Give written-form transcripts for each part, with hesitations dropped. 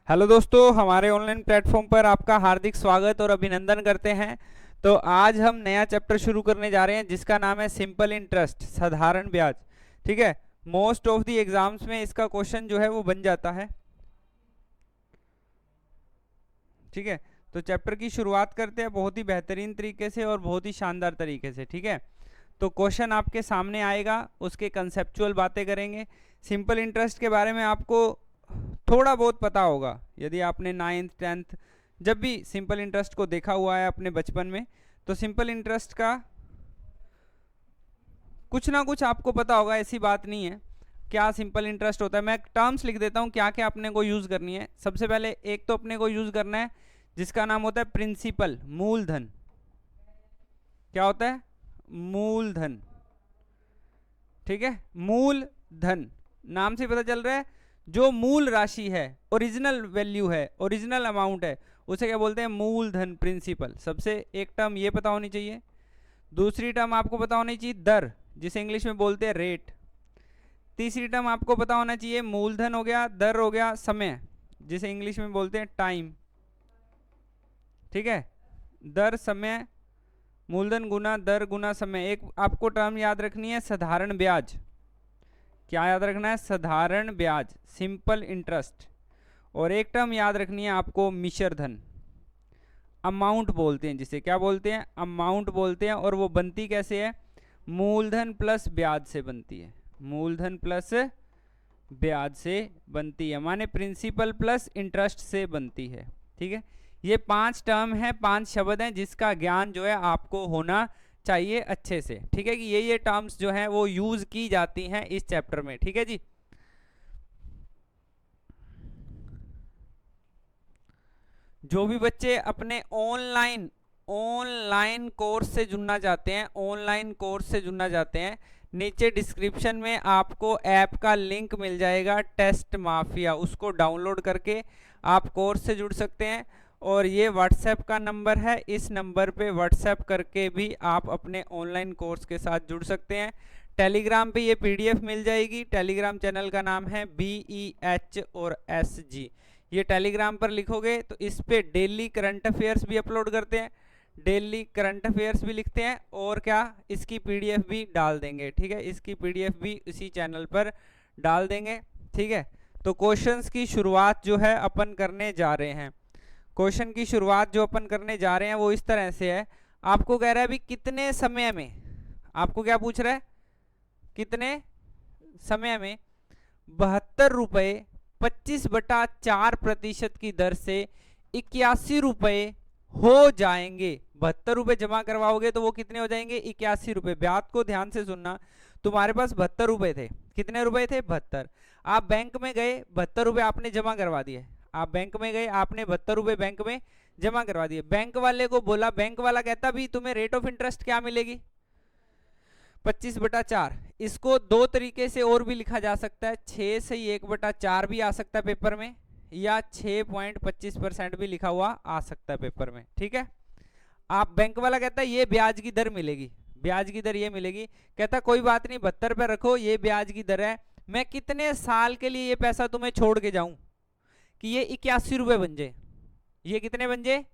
Hello दोस्तों, हमारे online platform पर आपका हार्दिक स्वागत और अभिनंदन करते हैं। तो आज हम नया चैप्टर शुरू करने जा रहे हैं जिसका नाम है सिंपल इंटरेस्ट, साधारण ब्याज। ठीक है। मोस्ट ऑफ द एग्जाम्स में इसका क्वेश्चन जो है वो बन जाता है। ठीक है। तो चैप्टर की शुरुआत करते हैं बहुत ही बेहतरीन तरीके से और बहुत ही शानदार तरीके से। ठीक है। तो क्वेश्चन आपके सामने आएगा, उसके कंसेप्चुअल बातें करेंगे। सिंपल इंटरेस्ट के बारे में आपको थोड़ा बहुत पता होगा यदि आपने 9th 10th जब भी सिंपल इंटरेस्ट को देखा हुआ है अपने बचपन में, तो सिंपल इंटरेस्ट का कुछ ना कुछ आपको पता होगा, ऐसी बात नहीं है। क्या सिंपल इंटरेस्ट होता है, मैं टर्म्स लिख देता हूँ क्या क्या अपने को यूज करनी है। सबसे पहले एक तो अपने को यूज करना है जिसका नाम होता है प्रिंसिपल, मूलधन। क्या होता है? मूलधन। ठीक है। मूलधन नाम से पता चल रहा है, जो मूल राशि है, ओरिजिनल वैल्यू है, ओरिजिनल अमाउंट है, उसे क्या बोलते हैं? मूलधन, प्रिंसिपल। सबसे एक टर्म ये पता होनी चाहिए। दूसरी टर्म आपको पता होनी चाहिए दर, जिसे इंग्लिश में बोलते हैं रेट। तीसरी टर्म आपको पता होना चाहिए, मूलधन हो गया, दर हो गया, समय, जिसे इंग्लिश में बोलते हैं टाइम। ठीक है। दर, समय, मूलधन गुना दर गुना समय। एक आपको टर्म याद रखनी है, साधारण ब्याज। क्या याद रखना है? साधारण ब्याज, सिंपल इंटरेस्ट। और एक टर्म याद रखनी है आपको, मिश्र धन, अमाउंट बोलते हैं जिसे। क्या बोलते हैं? अमाउंट बोलते हैं। और वो बनती कैसे है? मूलधन प्लस ब्याज से बनती है। मूलधन प्लस ब्याज से बनती है, माने प्रिंसिपल प्लस इंटरेस्ट से बनती है। ठीक है। ये 5 टर्म है, 5 शब्द हैं जिसका ज्ञान जो है आपको होना चाहिए अच्छे से। ठीक है कि ये टर्म्स जो हैं वो यूज की जाती हैं इस चैप्टर में। ठीक है जी। जो भी बच्चे अपने ऑनलाइन कोर्स से जुड़ना चाहते हैं, ऑनलाइन कोर्स से जुड़ना चाहते हैं, नीचे डिस्क्रिप्शन में आपको ऐप का लिंक मिल जाएगा, टेस्ट माफिया। उसको डाउनलोड करके आप कोर्स से जुड़ सकते हैं। और ये व्हाट्सएप का नंबर है, इस नंबर पे व्हाट्सएप करके भी आप अपने ऑनलाइन कोर्स के साथ जुड़ सकते हैं। टेलीग्राम पे ये पीडीएफ मिल जाएगी। टेलीग्राम चैनल का नाम है BEH और SG। ये टेलीग्राम पर लिखोगे तो इस पे डेली करंट अफेयर्स भी अपलोड करते हैं, डेली करंट अफेयर्स भी लिखते हैं, और क्या, इसकी पीडीएफ भी डाल देंगे। ठीक है। इसकी पीडीएफ भी इसी चैनल पर डाल देंगे। ठीक है। तो क्वेश्चंस की शुरुआत जो है अपन करने जा रहे हैं। क्वेश्चन की शुरुआत जो अपन करने जा रहे हैं वो इस तरह से है। आपको कह रहा है अभी कितने समय में, आपको क्या पूछ रहा है? कितने समय में 72 रुपये 25/4% की दर से 81 रुपये हो जाएंगे। 72 रुपये जमा करवाओगे तो वो कितने हो जाएंगे? 81 रुपये। बात को ध्यान से सुनना। तुम्हारे पास 72 रुपये थे। कितने रुपए थे? 72। आप बैंक में गए, 72 रुपये आपने जमा करवा दिए। आप बैंक में गए, आपने 72 रुपये बैंक में जमा करवा दिए। बैंक वाले को बोला, बैंक वाला कहता भी तुम्हें रेट ऑफ इंटरेस्ट क्या मिलेगी? 25/4। इसको दो तरीके से और भी लिखा जा सकता है, 6 से 1/4 भी आ सकता है पेपर में, या 6.25% भी लिखा हुआ आ सकता है पेपर में। ठीक है। आप बैंक वाला कहता है ये ब्याज की दर मिलेगी, ब्याज की दर ये मिलेगी। कहता कोई बात नहीं, 72 पे रखो, ये ब्याज की दर है। मैं कितने साल के लिए ये पैसा तुम्हें छोड़ के जाऊं कि ये 81 रुपये बन जाए? ये कितने बन जाए?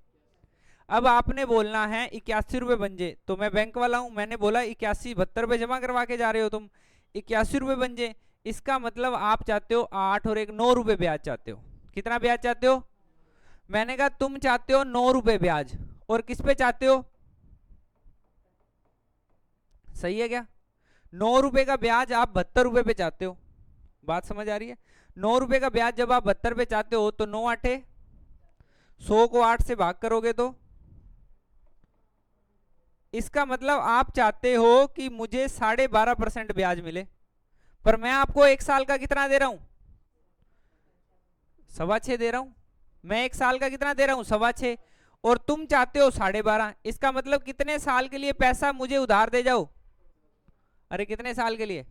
अब आपने बोलना है 81 रुपये बन जाए, तो मैं बैंक वाला हूं, मैंने बोला 81, 72 रुपये जमा करवा के जा रहे हो तुम, 81 रुपये बन जाए। इसका मतलब आप चाहते हो 8 और 1 9 रुपये ब्याज चाहते हो। कितना ब्याज चाहते हो? मैंने कहा तुम चाहते हो 9 रुपये ब्याज, और किस पे चाहते हो? सही है क्या? 9 रुपये का ब्याज आप 72 रुपये पे चाहते हो। बात समझ आ रही है? 9 रुपये का ब्याज जब आप 72 पे चाहते हो तो 9 8 100 को 8 से भाग करोगे तो, इसका मतलब आप चाहते हो कि मुझे 12.5% ब्याज मिले, पर मैं आपको 1 साल का कितना दे रहा हूं? 6.25 दे रहा हूं। मैं 1 साल का कितना दे रहा हूं? 6.25। और तुम चाहते हो 12.5। इसका मतलब कितने साल के लिए पैसा मुझे उधार दे जाओ? अरे कितने साल के लिए?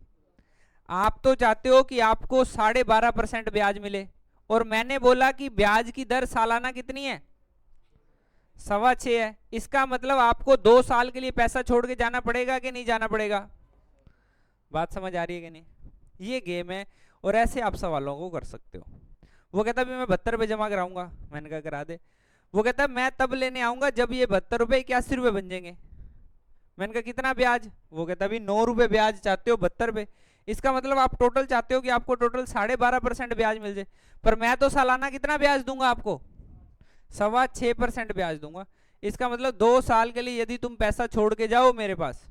आप तो चाहते हो कि आपको 12.5% ब्याज मिले, और मैंने बोला कि ब्याज की दर सालाना कितनी है? 6.25 है। इसका मतलब आपको 2 साल के लिए पैसा छोड़ के जाना पड़ेगा कि नहीं जाना पड़ेगा? बात समझ आ रही है कि नहीं? ये गेम है, और ऐसे आप सवालों को कर सकते हो। वो कहता भी मैं 72 रुपये जमा कराऊंगा। मैंने कहा करा दे। वो कहता मैं तब लेने आऊंगा जब ये 72 रुपये 81 रुपये बन जाएंगे। मैंने कहा कितना ब्याज? वो कहता भी 9 रुपये ब्याज चाहते हो 72 रुपये। इसका मतलब आप टोटल चाहते हो कि आपको टोटल 12.5% ब्याज मिल जाए, पर मैं तो सालाना कितना ब्याज दूंगा आपको? 6.25% ब्याज दूंगा। इसका मतलब 2 साल के लिए यदि तुम पैसा छोड़ के जाओ मेरे पास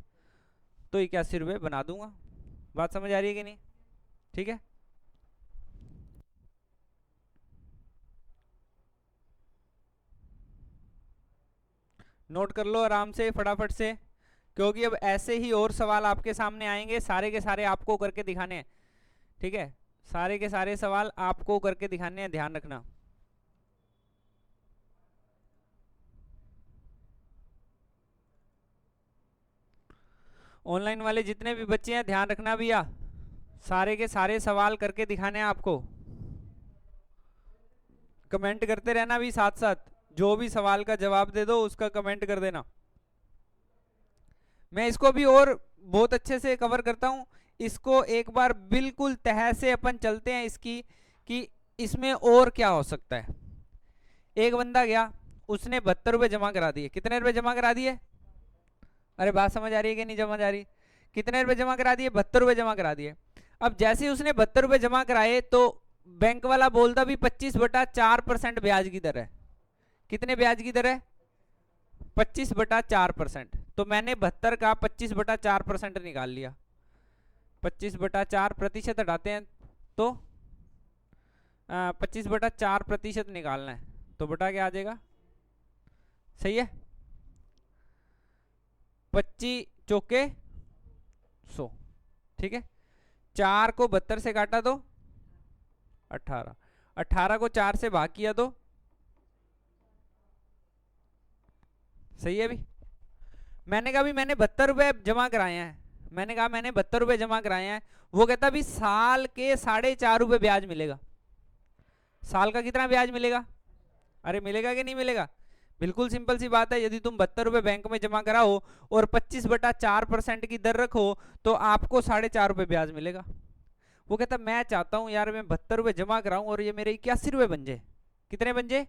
तो 81 रुपये बना दूंगा। बात समझ आ रही है कि नहीं? ठीक है। नोट कर लो आराम से फटाफट से, क्योंकि अब ऐसे ही और सवाल आपके सामने आएंगे, सारे के सारे आपको करके दिखाने हैं। ठीक है, सारे के सारे सवाल आपको करके दिखाने हैं, ध्यान रखना। ऑनलाइन वाले जितने भी बच्चे हैं ध्यान रखना भैया, सारे के सारे सवाल करके दिखाने हैं आपको। कमेंट करते रहना भी साथ साथ, जो भी सवाल का जवाब दे दो उसका कमेंट कर देना। मैं इसको भी और बहुत अच्छे से कवर करता हूं। इसको एक बार बिल्कुल तह से अपन चलते हैं इसकी, कि इसमें और क्या हो सकता है। एक बंदा गया, उसने 72 रुपये जमा करा दिए। कितने रुपए जमा करा दिए? अरे बात समझ आ रही है कि नहीं समझ आ रही? कितने रुपए जमा करा दिए? 72 रुपये जमा करा दिए। अब जैसे ही उसने 72 रुपये जमा कराए तो बैंक वाला बोलता भी 25/4% ब्याज की दर है। कितने ब्याज की दर है? 25/4%। तो मैंने 72 का 25/4% निकाल लिया। 25/4% हटाते हैं तो 25/4% निकालना है, तो बटा क्या आ जाएगा? सही है, 25 चौके 100। ठीक है, 4 को 72 से काटा तो 18, 18 को 4 से भाग किया तो सही है। भी मैंने कहा भी मैंने 72 रुपये जमा कराए हैं, मैंने कहा मैंने 72 रुपये जमा कराए हैं। वो कहता भी साल के 4.5 रुपये ब्याज मिलेगा। साल का कितना ब्याज मिलेगा? अरे मिलेगा कि नहीं मिलेगा? बिल्कुल सिंपल सी बात है, यदि तुम 72 रुपये बैंक में जमा कराओ और 25/4% की दर रखो तो आपको 4.5 रुपये ब्याज मिलेगा। वो कहता मैं चाहता हूं यार मैं 72 रुपये जमा कराऊं और ये मेरे 81 रुपये बन जाए। कितने बन जाए?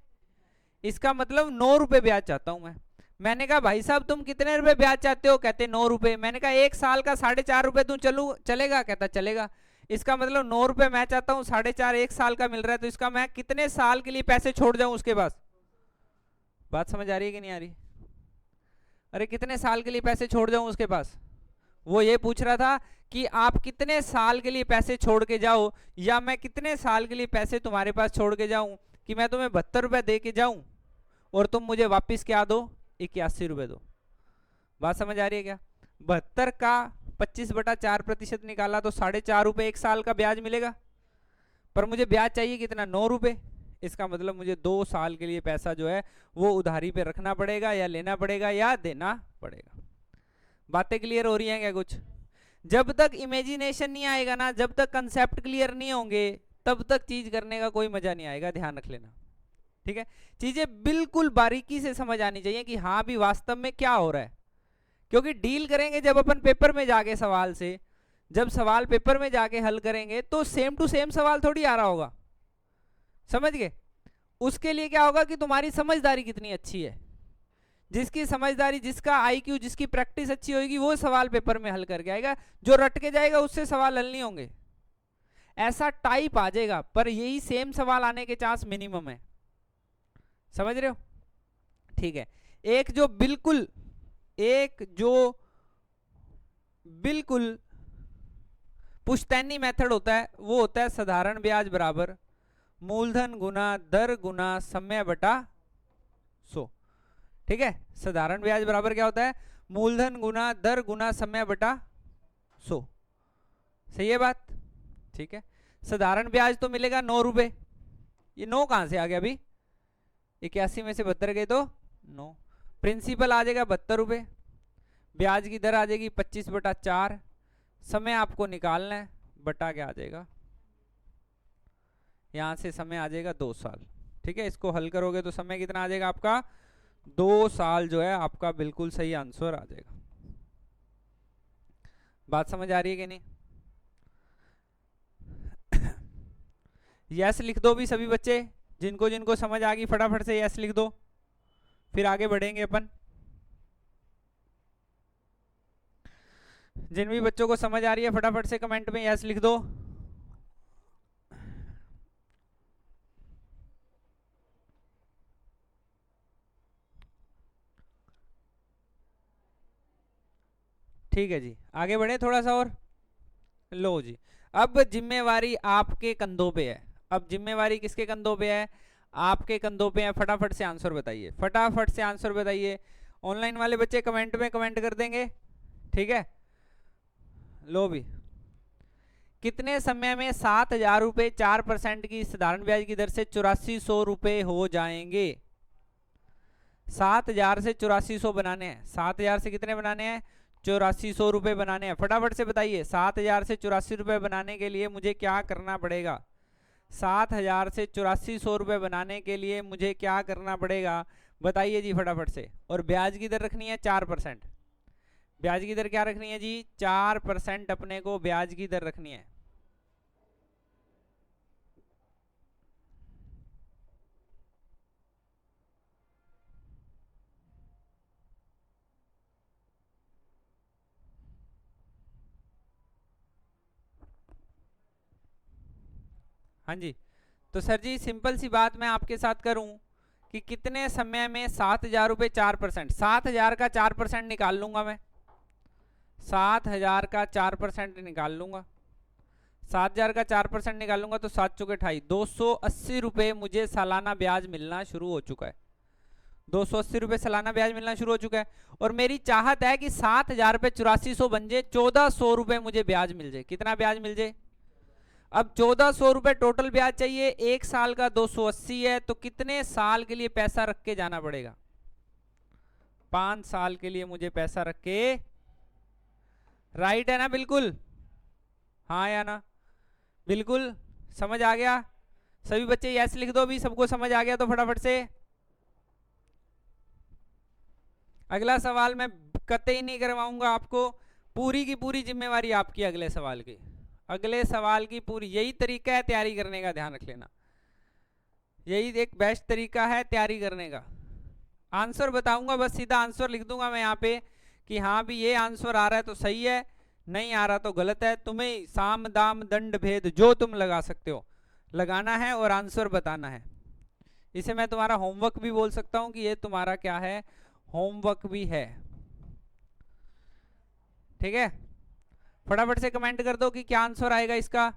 इसका मतलब 9 रुपये ब्याज चाहता हूं मैं। मैंने कहा भाई साहब तुम कितने रुपए ब्याज चाहते हो? कहते 9 रुपये। मैंने कहा 1 साल का 4.5 रुपये दूं चलेगा? कहता चलेगा। इसका मतलब 9 रुपये मैं चाहता हूँ, 4.5 1 साल का मिल रहा है, तो इसका मैं कितने साल के लिए पैसे छोड़ जाऊं उसके पास? बात समझ आ रही है कि नहीं आ रही? अरे कितने साल के लिए पैसे छोड़ जाऊं उसके पास? वो ये पूछ रहा था कि आप कितने साल के लिए पैसे छोड़ के जाओ, या मैं कितने साल के लिए पैसे तुम्हारे पास छोड़ के जाऊं, कि मैं तुम्हें 72 रुपये दे के जाऊं और तुम मुझे वापिस क्या दो? 81 रुपये दो। बात समझ आ रही है क्या? 72 का 25/4% निकाला तो 4.5 रुपये 1 साल का ब्याज मिलेगा, पर मुझे ब्याज चाहिए कितना? 9 रुपये। इसका मतलब मुझे 2 साल के लिए पैसा जो है वो उधारी पे रखना पड़ेगा, या लेना पड़ेगा, या देना पड़ेगा। बातें क्लियर हो रही हैं क्या कुछ? जब तक इमेजिनेशन नहीं आएगा ना, जब तक कंसेप्ट क्लियर नहीं होंगे, तब तक चीज करने का कोई मजा नहीं आएगा, ध्यान रख लेना। ठीक है, चीजें बिल्कुल बारीकी से समझ आनी चाहिए कि हाँ भी वास्तव में क्या हो रहा है, क्योंकि डील करेंगे जब अपन पेपर में जाके सवाल से, जब सवाल पेपर में जाके हल करेंगे तो सेम टू सेम सवाल थोड़ी आ रहा होगा। समझ गए? उसके लिए क्या होगा कि तुम्हारी समझदारी कितनी अच्छी है। जिसकी समझदारी, जिसका आईक्यू, जिसकी प्रैक्टिस अच्छी होगी वो सवाल पेपर में हल करके आएगा। जो रट के जाएगा उससे सवाल हल नहीं होंगे। ऐसा टाइप आ जाएगा, पर यही सेम सवाल आने के चांस मिनिमम है। समझ रहे हो? ठीक है, एक जो बिल्कुल पुश्तैनी मेथड होता है वो होता है साधारण ब्याज बराबर मूलधन गुना दर गुना समय बटा 100। ठीक है, साधारण ब्याज बराबर क्या होता है? मूलधन गुना दर गुना समय बटा 100। सही है बात? ठीक है, साधारण ब्याज तो मिलेगा 9 रुपये। ये 9 कहां से आ गया? अभी 81 में से 72 गए तो 9। प्रिंसिपल आ जाएगा 72 रुपये, ब्याज की दर आ जाएगी 25/4, समय आपको निकालना है, बटा क्या आ जाएगा? यहां से समय आ जाएगा 2 साल। ठीक है, इसको हल करोगे तो समय कितना आ जाएगा आपका? 2 साल जो है आपका बिल्कुल सही आंसर आ जाएगा। बात समझ आ रही है कि नहीं? यस लिख दो भी सभी बच्चे, जिनको जिनको समझ आ गई फटाफट से यस लिख दो, फिर आगे बढ़ेंगे अपन। जिन भी बच्चों को समझ आ रही है फटाफट से कमेंट में यस लिख दो। ठीक है जी, आगे बढ़े थोड़ा सा और। लो जी, अब जिम्मेवारी आपके कंधों पे है। अब जिम्मेवारी किसके कंधों पे है? आपके कंधों पे है। फटाफट से आंसर बताइए, फटाफट से आंसर बताइए। ऑनलाइन वाले बच्चे कमेंट में कमेंट कर देंगे, ठीक है। लो भी, कितने समय में 7,000 रुपए 4% की साधारण ब्याज की दर से 8400 रुपए हो जाएंगे? 7,000 से 8400 बनाने हैं। 7,000 से कितने बनाने हैं? 8400 रुपए बनाने हैं। फटाफट से बताइए, 7,000 से 84 रुपए बनाने के लिए मुझे क्या करना पड़ेगा? 7,000 से 8400 रुपए बनाने के लिए मुझे क्या करना पड़ेगा? बताइए जी फटाफट से। और ब्याज की दर रखनी है 4%। ब्याज की दर क्या रखनी है जी? 4% अपने को ब्याज की दर रखनी है। हाँ जी, तो सर जी सिंपल सी बात मैं आपके साथ करूं कि कितने समय में 7,000 रुपये 4%, 7,000 का 4% निकाल लूंगा मैं। 7,000 का 4% निकाल लूंगा। 7,000 का 4% निकालूंगा तो 7 चौके 28, 280 रुपये मुझे सालाना ब्याज मिलना शुरू हो चुका है। 280 रुपये सालाना ब्याज मिलना शुरू हो चुका है। और मेरी चाहत है कि 7,000 पे 8400 बन जाए, 1,400 रुपये मुझे ब्याज मिल जाए। कितना ब्याज मिल जाए? अब 1,400 रुपये टोटल ब्याज चाहिए, एक साल का 280 है, तो कितने साल के लिए पैसा रख के जाना पड़ेगा? 5 साल के लिए मुझे पैसा रख के। राइट है ना? बिल्कुल, हाँ या ना? बिल्कुल समझ आ गया? सभी बच्चे यस लिख दो भी, सबको समझ आ गया तो फटाफट से। अगला सवाल मैं कतई नहीं करवाऊंगा आपको, पूरी की पूरी जिम्मेवारी आपकी अगले सवाल की। अगले सवाल की पूरी, यही तरीका है तैयारी करने का, ध्यान रख लेना। यही एक बेस्ट तरीका है तैयारी करने का। आंसर बताऊंगा, बस सीधा आंसर लिख दूंगा मैं यहाँ पे कि हाँ भी ये आंसर आ रहा है तो सही है, नहीं आ रहा तो गलत है। तुम्हें साम दाम दंड भेद जो तुम लगा सकते हो लगाना है और आंसर बताना है। इसे मैं तुम्हारा होमवर्क भी बोल सकता हूँ कि ये तुम्हारा क्या है, होमवर्क भी है। ठीक है, फटाफट से कमेंट कर दो कि क्या आंसर आएगा इसका।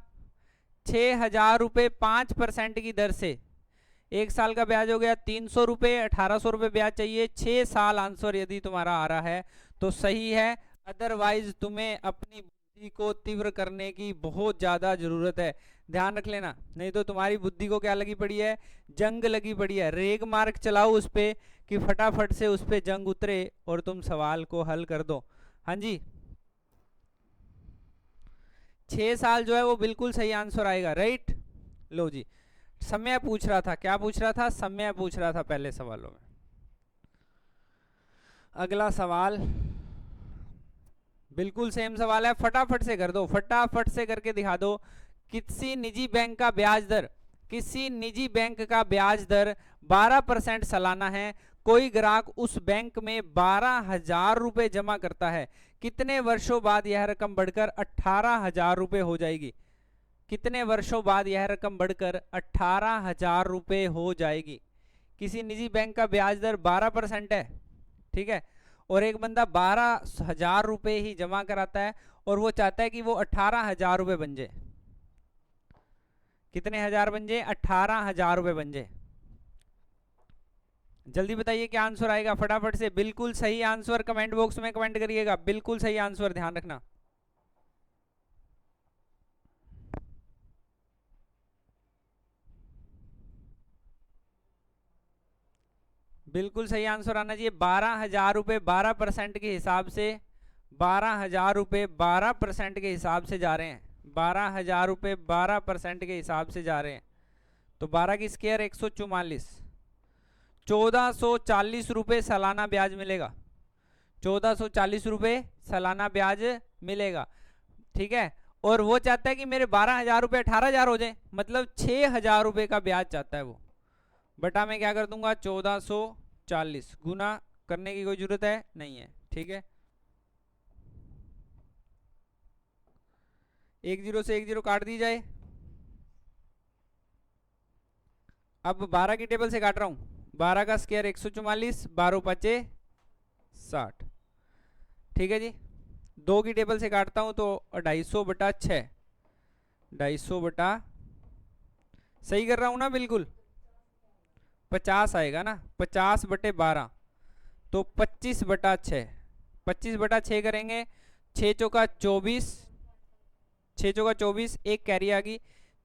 6,000 रुपये 5% की दर से एक साल का ब्याज हो गया 300 रुपये, 1,800 रुपये ब्याज चाहिए। 6 साल आंसर यदि तुम्हारा आ रहा है तो सही है, अदरवाइज तुम्हें अपनी बुद्धि को तीव्र करने की बहुत ज़्यादा ज़रूरत है। ध्यान रख लेना, नहीं तो तुम्हारी बुद्धि को क्या लगी पड़ी है? जंग लगी पड़ी है। रेग मार्क चलाओ उस पर कि फटाफट से उस पर जंग उतरे और तुम सवाल को हल कर दो। हाँ जी, 6 साल जो है वो बिल्कुल सही आंसर आएगा। राइट, लो जी, समय पूछ रहा था, क्या पूछ रहा था? समय पूछ रहा था पहले सवालों में। अगला सवाल बिल्कुल सेम सवाल है, फटाफट से कर दो, फटाफट से करके दिखा दो। किसी निजी बैंक का ब्याज दर, किसी निजी बैंक का ब्याज दर 12% सालाना है। कोई ग्राहक उस बैंक में 12,000 रुपए जमा करता है। कितने वर्षों बाद यह रकम बढ़कर 18,000 रुपए हो जाएगी? कितने वर्षों बाद यह रकम बढ़कर 18,000 रुपए हो जाएगी? किसी निजी बैंक का ब्याज दर 12% है, ठीक है, और एक बंदा 12,000 रुपए ही जमा कराता है और वो चाहता है कि वो 18,000 रुपए बन जाए। कितने हजार बन जाए? 18,000 रुपए बन जाए। जल्दी बताइए क्या आंसर आएगा फटाफट से। बिल्कुल सही आंसर कमेंट बॉक्स में कमेंट करिएगा, बिल्कुल सही आंसर, ध्यान रखना। बिल्कुल सही आंसर आना चाहिए। 12,000 रुपये 12% के हिसाब से, 12,000 रुपये 12% के हिसाब से जा रहे हैं। 12,000 रुपये 12% के हिसाब से जा रहे हैं, तो 12 की स्क्वायर 144, 1,440 रुपये सालाना ब्याज मिलेगा। 1,440 रुपये सालाना ब्याज मिलेगा, ठीक है। और वो चाहता है कि मेरे 12,000 रुपये 18,000 हो जाए, मतलब 6,000 रुपये का ब्याज चाहता है वो। बटा मैं क्या कर दूंगा 1440, गुना करने की कोई जरूरत है नहीं है, ठीक है। 1 0 से 1 0 काट दी जाए। अब 12 की टेबल से काट रहा हूं, 12 का स्क्वायर 144, 12 पचे 60, ठीक है जी। 2 की टेबल से काटता हूं तो 250 बटा 6, 250 बटा, सही कर रहा हूं ना बिल्कुल, 50 आएगा ना, 50 बटे 12 तो 25 बटा 6, 25 बटा 6 करेंगे, 6 चौका 24, 6 चौका 24, एक कैरी आ गई,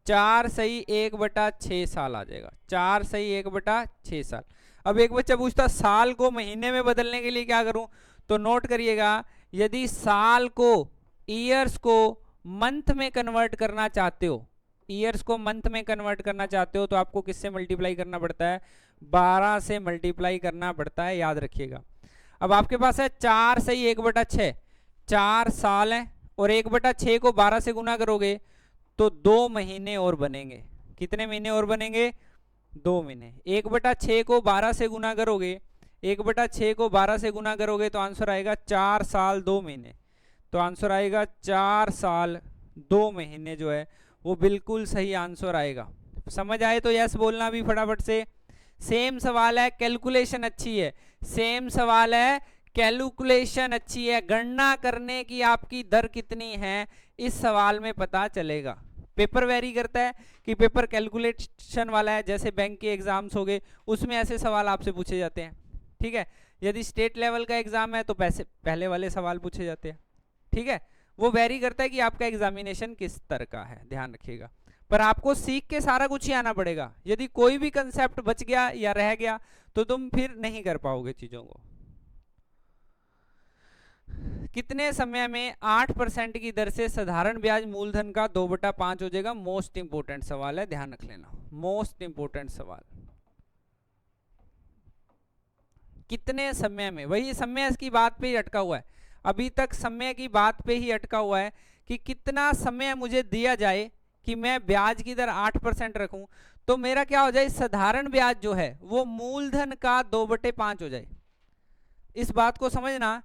4 सही 1 बटा 6 साल आ जाएगा, 4 सही 1 बटा 6 साल। अब एक बच्चा पूछता साल को महीने में बदलने के लिए क्या करूं, तो नोट करिएगा, यदि साल को, ईयर्स को मंथ में कन्वर्ट करना चाहते हो, ईयर्स को मंथ में कन्वर्ट करना चाहते हो तो आपको किससे मल्टीप्लाई करना पड़ता है, 12 से मल्टीप्लाई करना पड़ता है, याद रखिएगा। अब आपके पास है 4 सही 1 बटा 6, 4 साल है, और 1 बटा 6 को 12 से गुना करोगे तो 2 महीने और बनेंगे। कितने महीने और बनेंगे, 2 महीने। 1 बटा 6 को 12 से गुना करोगे, 1 बटा 6 को 12 से गुना करोगे तो आंसर आएगा 4 साल 2 महीने, तो आंसर आएगा 4 साल 2 महीने जो है वो बिल्कुल सही आंसर आएगा। समझ आए तो यस बोलना भी फटाफट से। सेम सवाल है, कैलकुलेशन अच्छी है, सेम सवाल है, कैलकुलेशन अच्छी है, गणना करने की आपकी दर कितनी है इस सवाल में पता चलेगा। पेपर वेरी करता है कि पेपर कैलकुलेशन वाला है, जैसे बैंक के एग्जाम्स हो गए उसमें ऐसे सवाल आपसे पूछे जाते हैं, ठीक है। यदि स्टेट लेवल का एग्जाम है तो पहले वाले सवाल पूछे जाते हैं, ठीक है। वो वेरी करता है कि आपका एग्जामिनेशन किस तरह का है, ध्यान रखिएगा। पर आपको सीख के सारा कुछ ही आना पड़ेगा, यदि कोई भी कंसेप्ट बच गया या रह गया तो तुम फिर नहीं कर पाओगे चीजों को। कितने समय में 8% की दर से साधारण ब्याज मूलधन का 2/5 हो जाएगा, मोस्ट इंपोर्टेंट सवाल है, ध्यान रख लेना, मोस्ट इंपोर्टेंट सवाल। कितने समय में, वही समय की बात पे ही अटका हुआ है, अभी तक समय की बात पे ही अटका हुआ है कि कितना समय मुझे दिया जाए कि मैं ब्याज की दर 8% रखूं, तो मेरा क्या हो जाए, साधारण ब्याज जो है वो मूलधन का 2/5 हो जाए। इस बात को समझना,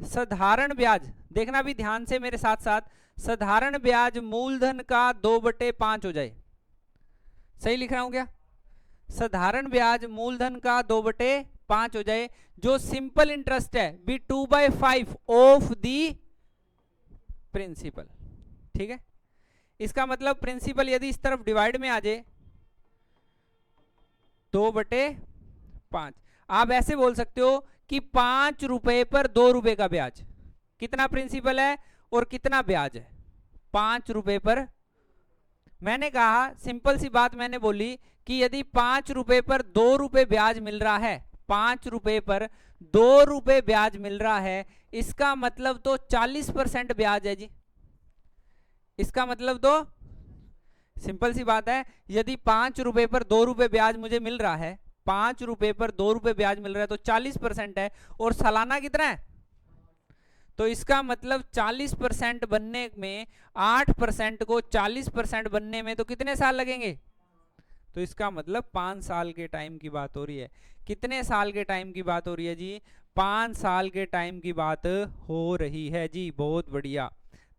साधारण ब्याज, देखना भी ध्यान से मेरे साथ साथ, साधारण ब्याज मूलधन का 2/5 हो जाए। सही लिख रहा हूं क्या, साधारण ब्याज मूलधन का 2/5 हो जाए, जो सिंपल इंटरेस्ट है बी 2/5 ऑफ दी प्रिंसिपल, ठीक है। इसका मतलब प्रिंसिपल यदि इस तरफ डिवाइड में आ जाए 2/5, आप ऐसे बोल सकते हो कि 5 रुपए पर 2 रुपए का ब्याज, कितना प्रिंसिपल है और कितना ब्याज है, 5 रुपए पर। मैंने कहा सिंपल सी बात मैंने बोली कि यदि 5 रुपए पर 2 रुपए ब्याज मिल रहा है, 5 रुपए पर 2 रुपए ब्याज मिल रहा है, इसका मतलब तो 40% ब्याज है जी। इसका मतलब तो सिंपल सी बात है, यदि 5 रुपए पर 2 रुपए ब्याज मुझे मिल रहा है, 5 रुपए पर 2 रुपए ब्याज मिल रहा है तो 40% है, और सालाना कितना है, तो इसका मतलब 40% बनने में, 8% को 40% बनने में तो कितने साल लगेंगे, तो इसका मतलब 5 साल के टाइम की बात हो रही है। कितने साल के टाइम की बात हो रही है जी, 5 साल के टाइम की बात हो रही है जी। बहुत बढ़िया,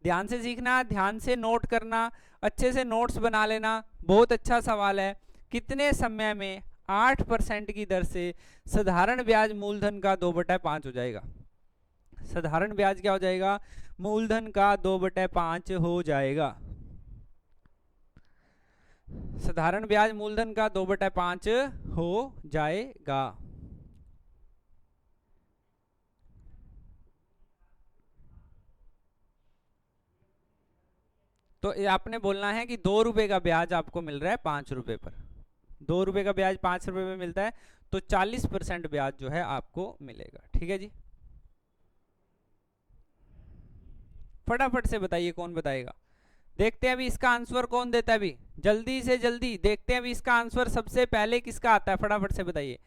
ध्यान से सीखना, ध्यान से नोट करना, अच्छे से नोट्स बना लेना। बहुत अच्छा सवाल है, कितने समय में 8% की दर से साधारण ब्याज मूलधन का 2/5 हो जाएगा, साधारण ब्याज क्या हो जाएगा, मूलधन का 2/5 हो जाएगा, साधारण ब्याज मूलधन का 2/5 हो जाएगा। तो आपने बोलना है कि 2 रुपए का ब्याज आपको मिल रहा है 5 रुपए पर, 2 रुपए का ब्याज 5 रुपए में मिलता है तो 40% ब्याज जो है आपको मिलेगा, ठीक है जी। फटाफट से बताइए कौन बताएगा, देखते हैं अभी इसका आंसर कौन देता है, अभी जल्दी से जल्दी देखते हैं अभी इसका आंसर सबसे पहले किसका आता है, फटाफट से बताइए।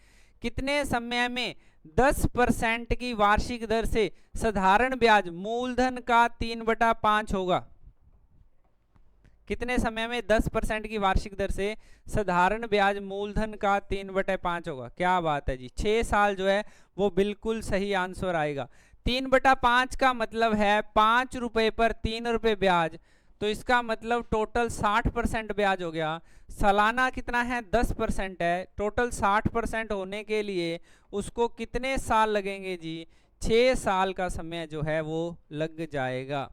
कितने समय में 10% की वार्षिक दर से साधारण ब्याज मूलधन का 3/5 होगा, कितने समय में 10% की वार्षिक दर से साधारण ब्याज मूलधन का 3/5 होगा। क्या बात है जी, 6 साल जो है वो बिल्कुल सही आंसर आएगा। 3/5 का मतलब है 5 रुपए पर 3 रुपए ब्याज, तो इसका मतलब टोटल 60% ब्याज हो गया। सालाना कितना है, 10% है। टोटल 60% होने के लिए उसको कितने साल लगेंगे जी, 6 साल का समय जो है वो लग जाएगा।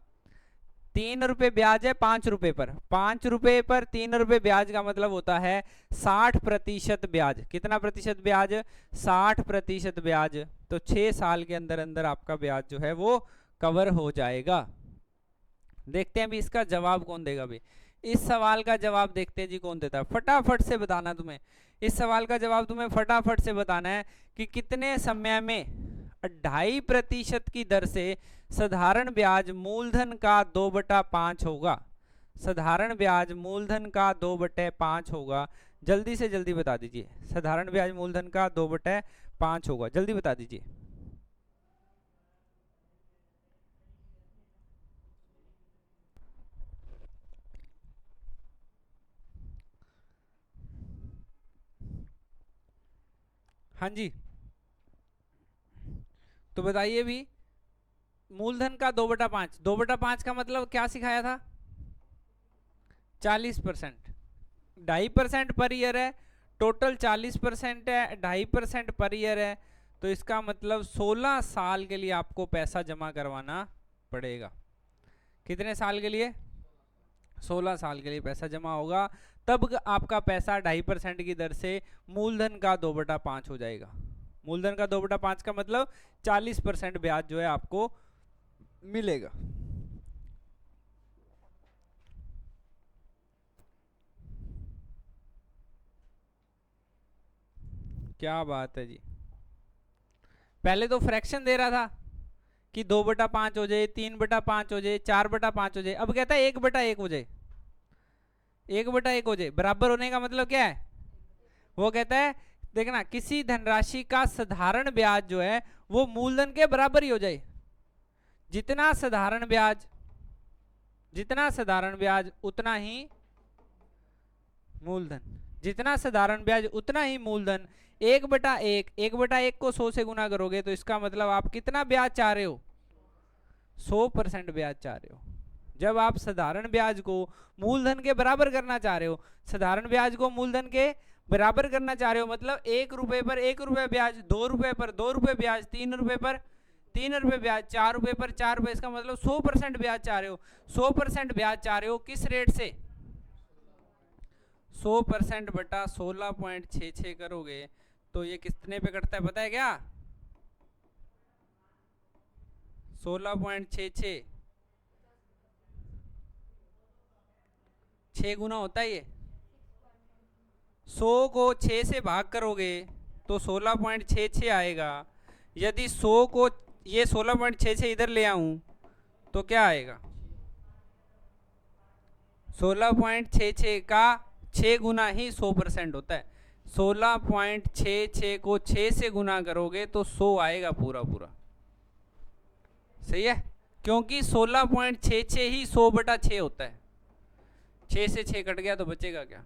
3 रुपए ब्याज है 5 रुपए पर, 5 रुपए पर 3 रुपए ब्याज का मतलब होता है 60% ब्याज। कितना प्रतिशत ब्याज, 60% ब्याज। तो 6 साल के अंदर अंदर आपका ब्याज जो है वो कवर हो जाएगा। देखते हैं भी इसका जवाब कौन देगा। भी इस सवाल का जवाब देखते हैं जी कौन देता है। फटाफट से बताना तुम्हें, इस सवाल का जवाब तुम्हें फटाफट से बताना है कि कितने समय में 2.5% की दर से साधारण ब्याज मूलधन का 2/5 होगा। साधारण ब्याज मूलधन का 2/5 होगा। जल्दी से जल्दी बता दीजिए, साधारण ब्याज मूलधन का 2/5 होगा, जल्दी बता दीजिए। हाँ जी, तो बताइए भी, मूलधन का 2/5, 2/5 का मतलब क्या सिखाया था, 40%। 2.5% पर ईयर है, टोटल 40% है, 2.5% पर ईयर है, तो इसका मतलब 16 साल के लिए आपको पैसा जमा करवाना पड़ेगा। कितने साल के लिए, 16 साल के लिए पैसा जमा होगा, तब आपका पैसा 2.5% की दर से मूलधन का 2/5 हो जाएगा। मूलधन का 2/5 का मतलब 40% ब्याज जो है आपको मिलेगा। क्या बात है जी, पहले तो फ्रैक्शन दे रहा था कि 2/5 हो जाए, 3/5 हो जाए, 4/5 हो जाए, अब कहता है 1/1 हो जाए, 1/1 हो जाए। बराबर होने का मतलब क्या है, वो कहता है देखना किसी धनराशि का साधारण ब्याज जो है वो मूलधन के बराबर ही हो जाए। जितना साधारण ब्याज, जितना साधारण ब्याज उतना ही मूलधन, जितना साधारण ब्याज उतना ही मूलधन। 1/1, 1/1 को 100 से गुना करोगे तो इसका मतलब आप कितना ब्याज चाह रहे हो, 100% ब्याज चाह रहे हो। जब आप साधारण ब्याज को मूलधन के बराबर करना चाह रहे हो, साधारण ब्याज को मूलधन के बराबर करना चाह रहे हो, मतलब 1 रुपए पर 1 रुपए ब्याज, 2 रुपए पर 2 रुपए ब्याज, 3 रुपए पर 3 रुपए ब्याज, 4 रुपए पर 4 रुपए, इसका मतलब 100% ब्याज चाह रहे हो। 100% ब्याज चाह रहे हो किस रेट से, 100% बटा 16.66 करोगे तो ये कितने पे कटता है पता है क्या, 16.66, 6 गुना होता है ये। 100 को 6 से भाग करोगे तो 16.66 आएगा। यदि 100 को ये 16.66 इधर ले आऊं तो क्या आएगा, 16.66 का 6 गुना ही 100% होता है। 16.66 को 6 से गुना करोगे तो 100 आएगा पूरा पूरा। सही है, क्योंकि 16.66 ही 100/6 होता है। 6 से 6 कट गया तो बचेगा क्या,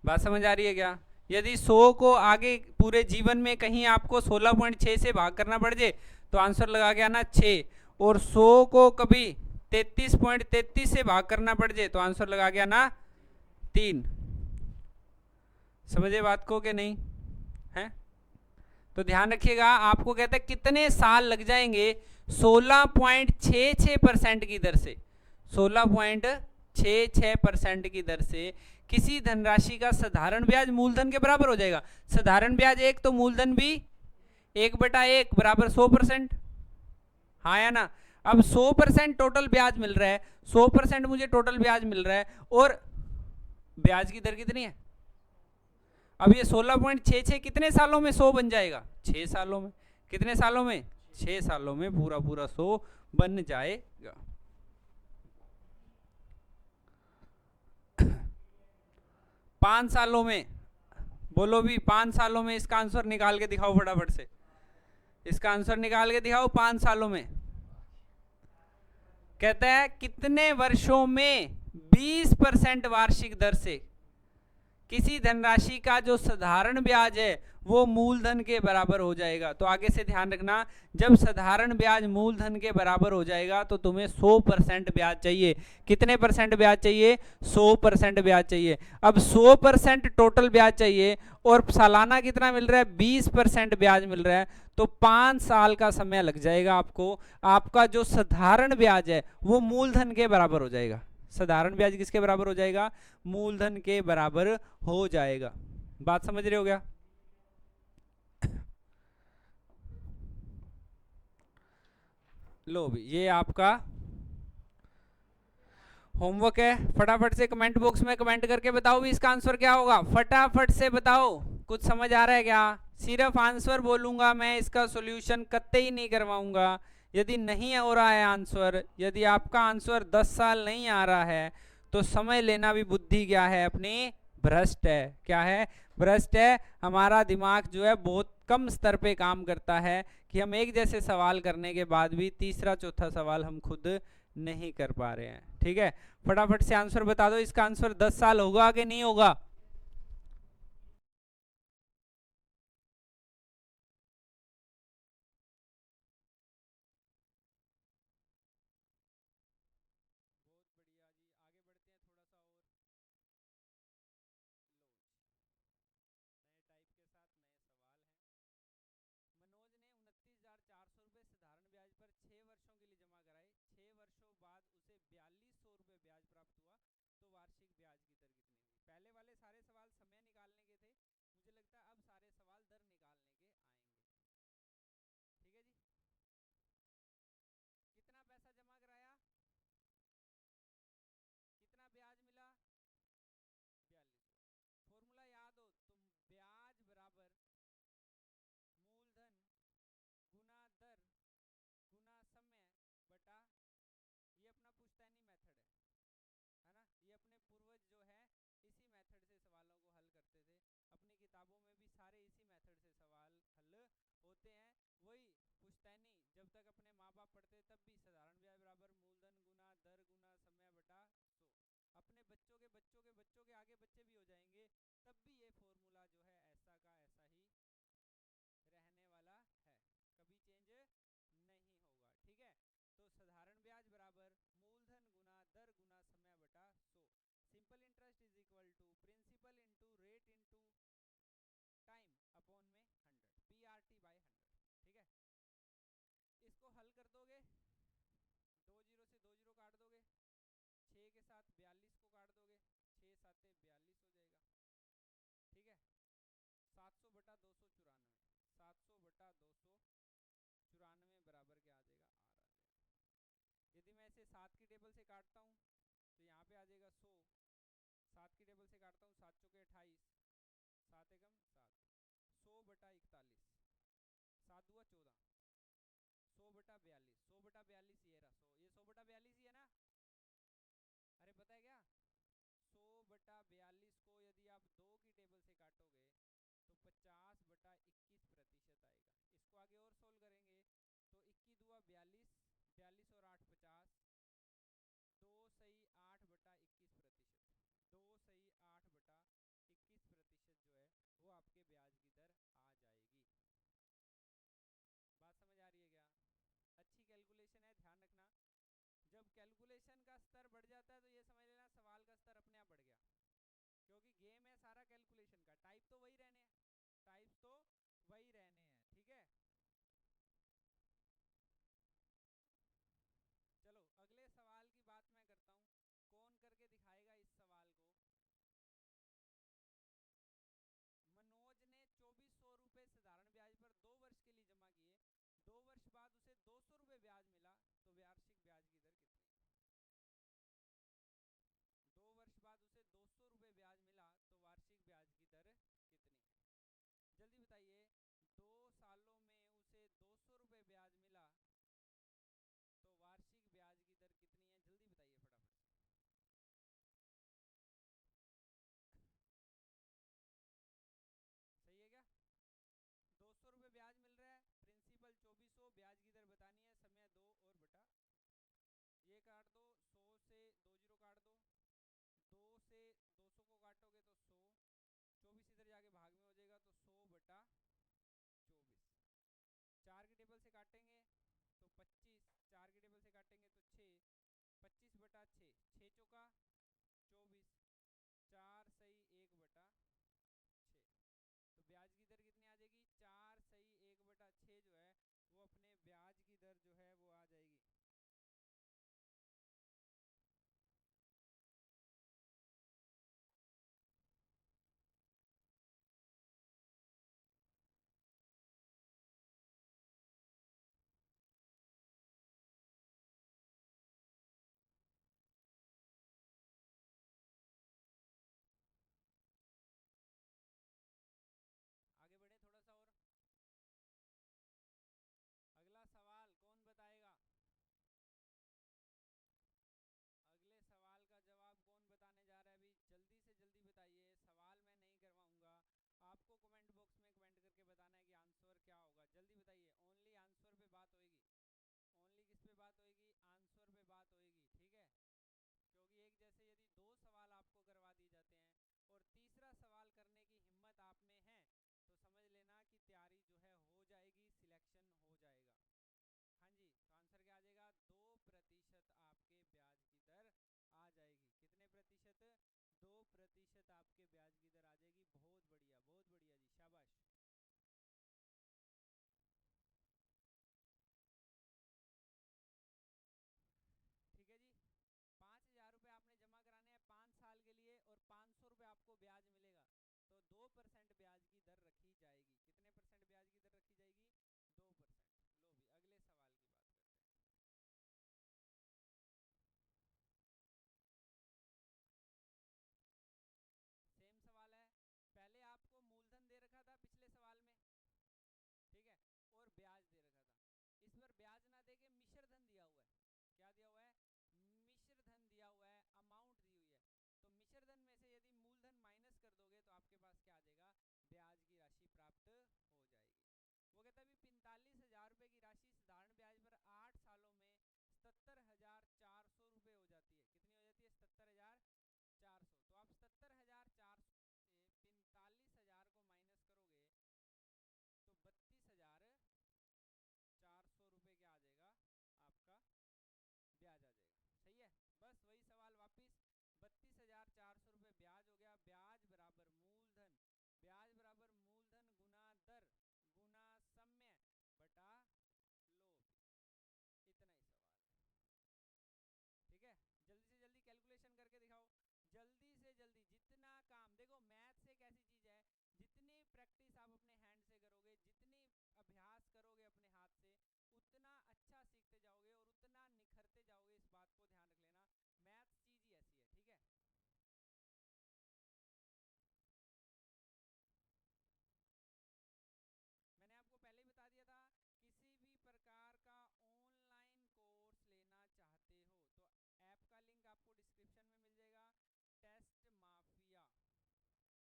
बात समझ आ रही है क्या। यदि 100 को आगे पूरे जीवन में कहीं आपको 16.6 से भाग करना पड़ जाए तो आंसर लगा के आना 6, और 100 को कभी 33.33 से भाग करना पड़ जाए तो आंसर लगा के आना 3। समझे बात को कि नहीं है, तो ध्यान रखिएगा। आपको कहता है कितने साल लग जाएंगे 16.66% की दर से, 16.66% की दर से किसी धनराशि का साधारण ब्याज मूलधन के बराबर हो जाएगा। साधारण ब्याज 1 तो मूलधन भी 1/1 बराबर 100%, हाँ या ना। अब 100% टोटल ब्याज मिल रहा है, 100% मुझे टोटल ब्याज मिल रहा है, और ब्याज की दर कितनी है, अब ये 16.66 कितने सालों में 100 बन जाएगा, 6 सालों में। कितने सालों में, 6 सालों में पूरा पूरा 100 बन जाएगा। 5 सालों में, बोलो भी 5 सालों में इसका आंसर निकाल के दिखाओ फटाफट से, इसका आंसर निकाल के दिखाओ 5 सालों में कहता है कितने वर्षों में 20% वार्षिक दर से किसी धनराशि का जो साधारण ब्याज है वो मूलधन के बराबर हो जाएगा। तो आगे से ध्यान रखना, जब साधारण ब्याज मूलधन के बराबर हो जाएगा तो तुम्हें 100% ब्याज चाहिए। कितने परसेंट ब्याज चाहिए? 100% ब्याज चाहिए। अब 100% टोटल ब्याज चाहिए और सालाना कितना मिल रहा है? 20% ब्याज मिल रहा है। तो 5 साल का समय लग जाएगा आपको। आपका जो साधारण ब्याज है वो मूलधन के बराबर हो जाएगा। साधारण ब्याज किसके बराबर हो जाएगा? मूलधन के बराबर हो जाएगा। बात समझ रहे हो क्या? लो भी ये आपका होमवर्क है। फटाफट से कमेंट बॉक्स में कमेंट करके बताओ भी इसका आंसर क्या होगा। फटाफट से बताओ। कुछ समझ आ रहा है क्या? सिर्फ आंसर बोलूंगा मैं, इसका सॉल्यूशन कतई नहीं करवाऊंगा। यदि नहीं हो रहा है आंसर, यदि आपका आंसर 10 साल नहीं आ रहा है तो समझ लेना भी बुद्धि क्या है अपनी? भ्रष्ट है। क्या है? भ्रष्ट है। हमारा दिमाग जो है बहुत कम स्तर पे काम करता है कि हम एक जैसे सवाल करने के बाद भी तीसरा चौथा सवाल हम खुद नहीं कर पा रहे हैं। ठीक है, फटाफट से आंसर बता दो। इसका आंसर 10 साल होगा कि नहीं होगा? बहुत बढ़िया जी, आगे बढ़ते हैं थोड़ा सा और। नए टाइप के साथ नए सवाल हैं। मनोज ने 29,400 रुपये साधारण ब्याज पर 6 वर्षों के लिए जमा कराए। 6 वर्षों बाद उसे 4200 रुपये ब्याज प्राप्त हुआ, तो वार्षिक ब्याज की दर कितनी होगी? पहले वाले सारे सवाल समय निकालने के थे, मुझे लगता है अब सारे सवाल दर निकालने के आएंगे। ठीक है जी, कितना पैसा जमा कराया, कितना ब्याज मिला? 4200। फॉर्मूला याद हो तुम, ब्याज बराबर मूलधन गुना दर गुना समय बटा, ये अपना पुश्तैनी मेथड है ना, ये अपने पूर्वज जो है इसी मेथड से सवालों को हल करते थे। अपनी किताबों में भी सारे इसी मेथड से सवाल हल होते हैं। वही पुश्तैनी जब तक अपने माँ बाप पढ़ते तब भी साधारण ब्याज बराबर मूलधन गुना दर गुना समय बटा 100। अपने बच्चों के बच्चों के बच्चों के आगे बच्चे भी हो जाएंगे तब भी ये फॉर्मूला जो है ऐसा का ऐसा ही रहने वाला है, कभी चेंज नहीं होगा। ठीक है, तो साधारण ब्याज बराबर मूलधन गुना दर गुना समय बटा 100। Simple interest is equal to principal into rate into time upon में 100, पीआरटी बाय 100। ठीक है, इसको हल कर दोगे, 20 से 20 काट दोगे, 6 के साथ 42 को काट दोगे, 6 साते 42 हो जाएगा। ठीक है, 700 बटा 294, 700 बटा 294 बराबर क्या आ जाएगा? आर आ जाएगा। यदि मैं इसे 7 की टेबल से काटता हूँ तो यहाँ पे आ जाएगा 100। 7 की टेबल से काटता हूँ, 7 चौके 28, 7 एकम 7, 100 बटा 41, 7 दुआ 14, 100 बटा 42, 100 बटा 42 ये रहा 100, ये 100 बटा 42 ही है ना? अरे पता है क्या, 100 बटा 42 को यदि आप 2 की टेबल से काटोगे तो 50 बटा 21% आएगा। इसको आगे और सोल्व करेंगे तो 21 दुआ 42, 42 और 8 50, 2 सही 8 बटा 21%, 2 सही 8 बटा 21% जो है वो आपके ब्याज की दर आ जाएगी। बात समझ आ रही है क्या? अच्छी कैलकुलेशन है, ध्यान रखना। जब कैलकुलेशन का स्तर बढ़ जाता है तो ये समझ लेना सवाल का स्तर अपने आप बढ़ गया, क्योंकि गेम है सारा कैलकुलेशन का। टाइप तो वही रहने हैं, टाइप्स तो वही रहने हैं। ठीक है, चलो अगले सवाल की बात मैं करता हूँ। कौन करके दिखाएगा इस सवाल को? मनोज ने 2400 रुपये साधारण ब्याज पर 2 वर्ष के लिए जमा किए। 2 वर्ष बाद उसे 200 रुपये ब्याज मिला, तो वार्षिक ब्याज की दर कितनी होगी? 2 वर्ष बाद उसे 200 काट दो, 100 से 2 जीरो काट दो, 2 से 200 को काटोगे तो 100, 24 इधर जाके भाग में हो जाएगा तो 100/24। 4 की टेबल से काटेंगे तो 25, 4 की टेबल से काटेंगे तो 6, 25/6, 6 चौका 24, 4 सही 1/6। तो ब्याज की दर कितनी आ जाएगी? 4 सही 1/6 जो है वो अपने ब्याज की दर जो है वो आ जाएगी। आगे बढ़े थोड़ा सा और। अगला सवाल कौन बताएगा? अगले सवाल का जवाब कौन बताने जा रहा है? अभी जल्दी से जल्दी बताइए, सवाल मैं नहीं करवाऊंगा, आपको कमेंट बॉक्स में कमेंट करके बताना है कि आंसर क्या होगा। जल्दी बताइए, ओनली आंसर पे बात होएगी। ओनली किस पे बात होएगी? आंसर पे बात होएगी, ठीक है? क्योंकि एक जैसे यदि 2 सवाल आपको करवा दिए जाते हैं और तीसरा सवाल करने की हिम्मत आप में है तो समझ लेना कि तैयारी जो है हो जाएगी, सिलेक्शन हो जाएगा। हाँ जी, तो आंसर क्या आ जाएगा? 2% आपके ब्याज की दर आ जाएगी। कितने प्रतिशत? 2% आपके ब्याज की दर आ जाएगी। बहुत बढ़िया, बहुत बढ़िया जी, शाबाश। ठीक है जी, 5,000 रुपये आपने जमा कराने हैं 5 साल के लिए और 500 रुपये आपको ब्याज मिलेगा। तो 2% ब्याज की दर रखी जाएगी। कितने परसेंट ब्याज की दर रखी जाएगी? 2%। लो भी अगले सवाल की बात करते हैं। सेम सवाल है, पहले आपको मूलधन दे रखा था पिछले सवाल में, ठीक है, और ब्याज दे रखा था। इस पर ब्याज ना देके मिश्र धन दिया हुआ है। क्या दिया हुआ है? मिश्र धन दिया हुआ है, अमाउंट दी हुई है। तो मिश्र धन में से यदि मूलधन माइनस कर दोगे तो आपके पास क्या आ जाएगा? ब्याज की राशि प्राप्त हो जाएगी। वो कहता है 45,000 रुपए की राशि साधारण ब्याज पर 8 सालों में 77,400 रुपए हो जाती है। कितनी हो जाती है? 77,400। तो आप 77,400 से 45,000 को माइनस करोगे तो 32,400 रुपए क्या आ जाएगा? आपका ब्याज आ जाएगा। सही है, बस वही सवाल वापिस, 32,400 रुपए ब्याज हो गया। ब्याज बराबर मूलधन, ब्याज बराबर मूलधन गुना दर गुना समय बटा लोभ। इतना ही सवाल है, ठीक है? जल्दी से जल्दी कैलकुलेशन करके दिखाओ, जल्दी से जल्दी। जितना काम, देखो मैथ्स एक ऐसी चीज है, जितनी प्रैक्टिस आप अपने हैंड से करोगे, जितनी अभ्यास करोगे अपने हाथ से, उतना अच्छा सीखते जाओगे और उतना निखरते जाओगे। इस बात को ध्यान रख लेना, मैथ्स चीज ही ऐसी है, ठीक है? मैंने आपको पहले ही बता दिया था, किसी भी प्रकार का ऑनलाइन कोर्स लेना चाहते हो तो ऐप का लिंक आपको डिस्क्रिप्शन में मिल जाएगा, टेस्ट माफिया,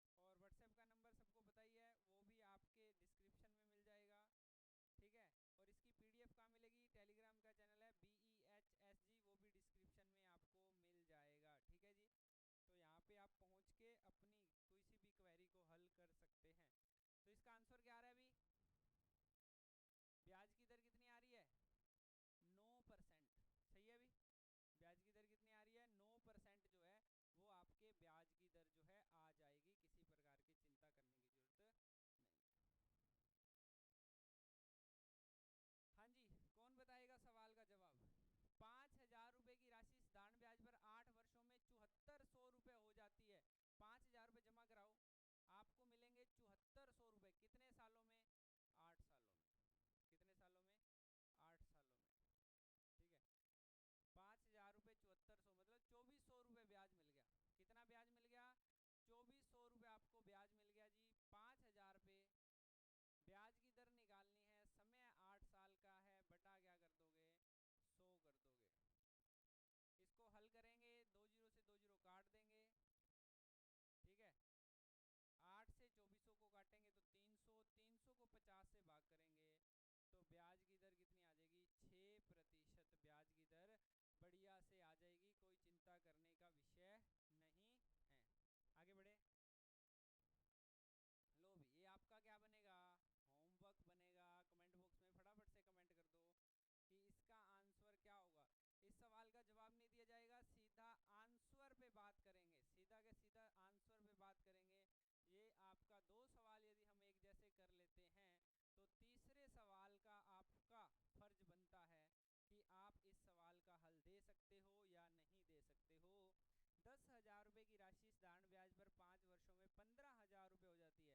ठीक है? और व्हाट्सएप का नंबर सबको पता ही है, वो भी आपके डिस्क्रिप्शन में मिल जाएगा, ठीक है? और इसकी पीडीएफ कहाँ मिलेगी? टेलीग्राम का चैनल है BEHSG, वो भी डिस्क्रिप्शन में आपको मिल जाएगा, ठीक है जी? तो यहाँ पे आप पहुँच के अपनी किसी भी क्वेरी को हल कर सकते हैं। तो इसका आंसर क्या आ रहा है अभी? ब्याज की दर कितनी आ रही है? 9%। सही है? अभी ब्याज की दर कितनी आ रही है? 9% जो है वो आपके ब्याज की दर जो है आ जाएगी। किसी प्रकार की चिंता करने की जरूरत नहीं है। हाँ जी, कौन बताएगा सवाल का जवाब? 5,000 रुपए की राशि साधारण ब्याज पर 8 वर्षों में 7400 रुपए हो जाती है। 5,000 रुपए जमा कराओ, आपको मिलेंगे 7400 रुपए। कितने सालों में? 8 सालों में। कितने सालों में? 8 सालों में, ठीक है? 5,000 रुपए 7400 मतलब 2400 रुपए ब्याज मिल गया। कितना ब्याज मिल गया? 2400 रुपए आपको ब्याज मिल गया जी। 5,000 पे ब्याज की दर निकालनी है, समय 8 साल का है, बटा क्या कर दोगे? 100 कर दोगे। इसको हल करेंगे, 2 जीरो से 2 जीरो काट देंगे, ठीक है? 8 से 2400 को काटेंगे तो 300, 300 को 50 से भाग करेंगे तो ब्याज की दर कितनी आ जाएगी? 6% ब्याज करने का विषय नहीं है। आगे बढ़े। लो भी, ये आपका क्या बनेगा, होमवर्क बनेगा। कमेंट बॉक्स में फटाफट से कमेंट कर दो कि इसका आंसर क्या होगा। इस सवाल का जवाब नहीं दिया जाएगा, सीधा आंसर पे बात करेंगे, सीधा के सीधा आंसर पे बात करेंगे। ये आपका 2 सवाल यदि हम एक जैसे कर लेते हैं तो तीसरे सवाल का आपका फर्ज बनता है कि आप इस सवाल का हल दे सकते हो या नहीं दे सकते हो। 10,000 रुपये की राशि साधारण ब्याज पर 5 वर्षों में 15,000 रुपये हो जाती है।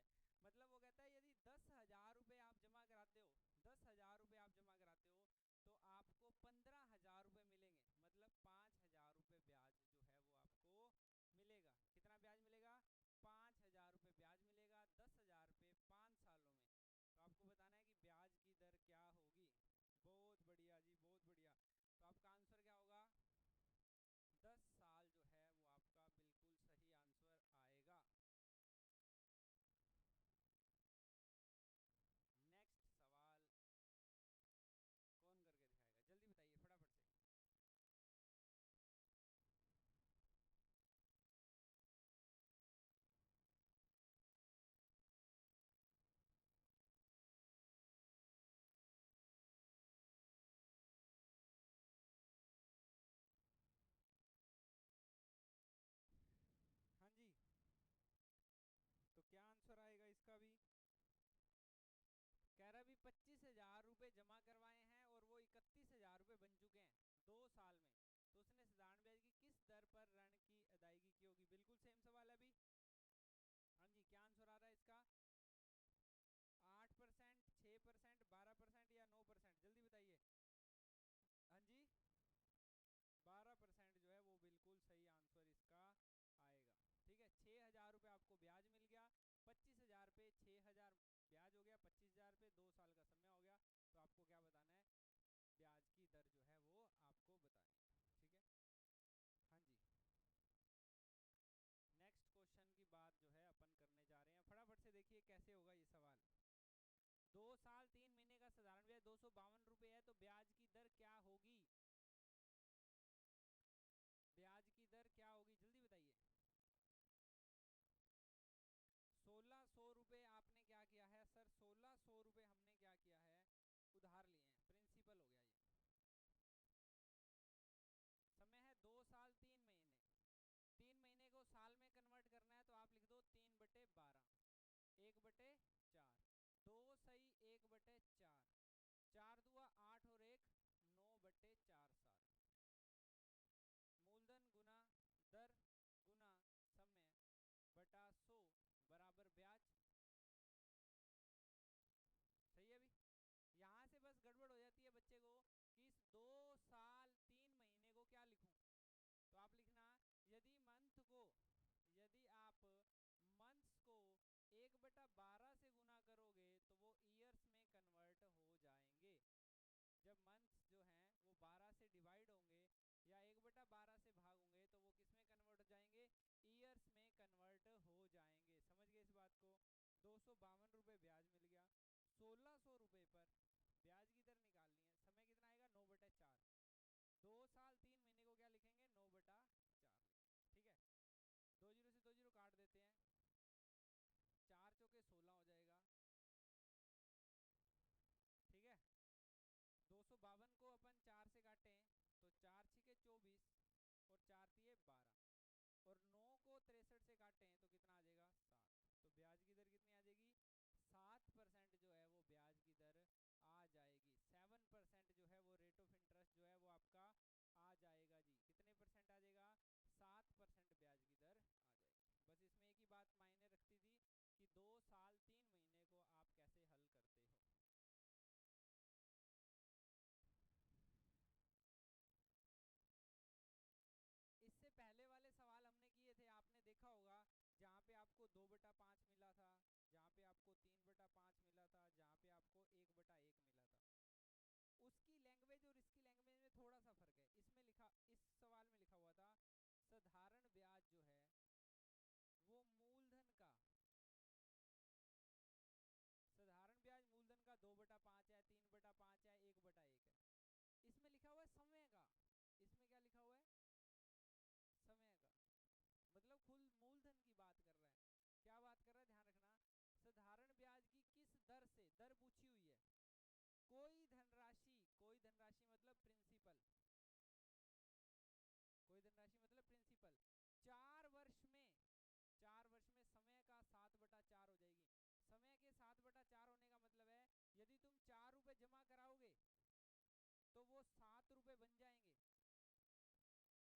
मतलब वो कहता है यदि 10,000 रुपये आप जमा कराते हो, 10,000 रुपये आप जमा कराते हो तो आपको 15,000 रुपये मिलेंगे। मतलब 5,000 रुपये ब्याज जो है वो आपको मिलेगा। कितना ब्याज मिलेगा, 5,000 रुपये ब्याज मिलेगा। 10,000 रुपये 5 सालों में। तो आपको बताना है कि ब्याज की दर क्या होगी। बहुत बढ़िया जी, बहुत बढ़िया। तो आपका आंसर क्या होगा, 10 साल जो है वो आपका बिल्कुल सही आंसर आएगा। नेक्स्ट सवाल कौन करके दिखाएगा, जल्दी बताइए फटाफट से। हाँ जी, तो क्या आंसर आएगा इसका भी। कह रहा भी 25,000 रुपये जमा करवाए हैं और वो 31,000 रुपये बन चुके हैं 2 साल में। तो उसने साधारण ब्याज की किस दर पर ऋण की अदायगी की होगी। बिल्कुल सेम सवाल है अभी। हाँ जी, क्या आंसर आ रहा है इसका, 8%, 6%, 12% या 9%, जल्दी बताइए। हाँ जी, 12% जो है वो बिल्कुल सही आंसर इसका आएगा। ठीक है, 6,000 रुपये आपको ब्याज मिल गया, 25,000 पे 6,000 ब्याज हो गया, 25,000 पे 2 साल का समय हो गया। तो आपको क्या बताना है, ब्याज की दर जो है वो आपको बतानी है। ठीक है, हाँ जी। नेक्स्ट क्वेश्चन की बात जो है अपन करने जा रहे हैं, फटाफट से देखिए कैसे होगा ये सवाल। 2 साल 3 महीने का साधारण ब्याज 252 रुपये है, तो ब्याज की दर क्या होगी, ब्याज की दर क्या होगी, जल्दी बताइए। 1,600 रुपये आपने क्या किया है सर, 1,600 रुपये हमने क्या किया है, उधार लिए हैं, प्रिंसिपल हो गया ये। समय है 2 साल 3 महीने, 3 महीने को साल में कन्वर्ट करना है तो आप लिख दो 3/12, 1/4, 2 सही 1/4, 4 दुआ 8 और 1 9/4 साल। मूलधन गुना दर गुना समय बटा 100 बराबर ब्याज। सही है। अभी यहां से बस गड़बड़ हो जाती है बच्चे को कि इस 2 साल 3 महीने को क्या लिखूं। तो आप लिखना, यदि यदि आप मंथ्स को 1/12 से गुना करोगे तो वो ईयर्स में कन्वर्ट हो जाएंगे। जब मंथ्स जो हैं वो 12 से डिवाइड होंगे या 1/12 से भाग होंगे तो वो किस में कन्वर्ट हो जाएंगे, ईयर्स में कन्वर्ट हो जाएंगे। समझ गए इस बात को। 252 रुपये ब्याज मिल गया, 1,600 रुपये पर ब्याज की दर निकालनी है। समय कितना आएगा, 9/4। 2 साल 3 महीने को क्या लिखेंगे, 9/4 लिखेंगे। ठीक है, 2 जीरो से 2 जीरो काट देते हैं, 4 चौके 16 हो जाएगा। ठीक है, 252 को अपन 4 से काटें तो 4 छिके 24 और 4 तिये 12, और 9 को 63 से काटें तो कितना आ जाएगा, 7। तो ब्याज की दर कितनी आ जाएगी, 7% जो है वो ब्याज की दर आ जाएगी। 7% जो है वो रेट ऑफ इंटरेस्ट जो है वो आपका आ जाएगा जी। कितने परसेंट आ जाएगा, 7% ब्याज की दर आ जाएगी। बस इसमें एक ही बात मायने रखती थी कि 2 साल 3 महीने को आप कैसे हल करते हो। इससे पहले वाले सवाल हमने किए थे, आपने देखा होगा, जहाँ पे आपको 2/5 मिला था, जहाँ पे आपको 3/5 मिला था, जहाँ पे आपको 1/1 मिला था। उसकी लैंग्वेज और इसकी लैंग्वेज में थोड़ा सा फर्क है। इसमें लिखा, इस सवाल में लिखा हुआ था साधारण ब्याज जो है वो मूलधन का, साधारण ब्याज मूलधन का 2/5 है, 3/5 है, 1/1 है। इसमें लिखा हुआ है समय का, इसमें क्या लिखा हुआ है, दर से, दर पूछी हुई है, कोई धनराशि मतलब प्रिंसिपल, कोई धनराशि मतलब प्रिंसिपल 4 वर्ष में समय का 7/4 हो जाएगी। समय के 7/4 होने का मतलब है यदि तुम 4 रुपए जमा कराओगे तो वो 7 रुपए बन जाएंगे। समय का 7/4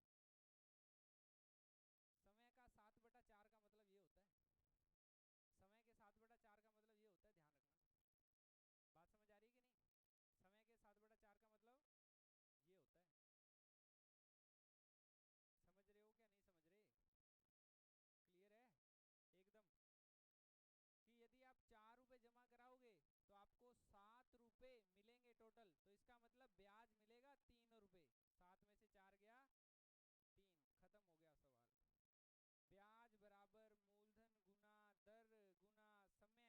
का मतलब ये होता है, समय के 7/4 का मतलब ये होता है, ध्यान रखना। बात समझ आ रही है कि नहीं? समय के 7/4 का मतलब ये होता है। समझ रहे हो क्या नहीं समझ रहे? क्लियर है एकदम? कि यदि आप 4 रुपए जमा कराओगे तो आपको 7 रुपए मिलेंगे टोटल, तो इसका मतलब ब्याज मिलेगा 3 रुपए। 7 में से 4 गया 3, खत्म हो गया सवाल। ब्याज बराबर मूलधन गुना दर गुना समय बटा, देखना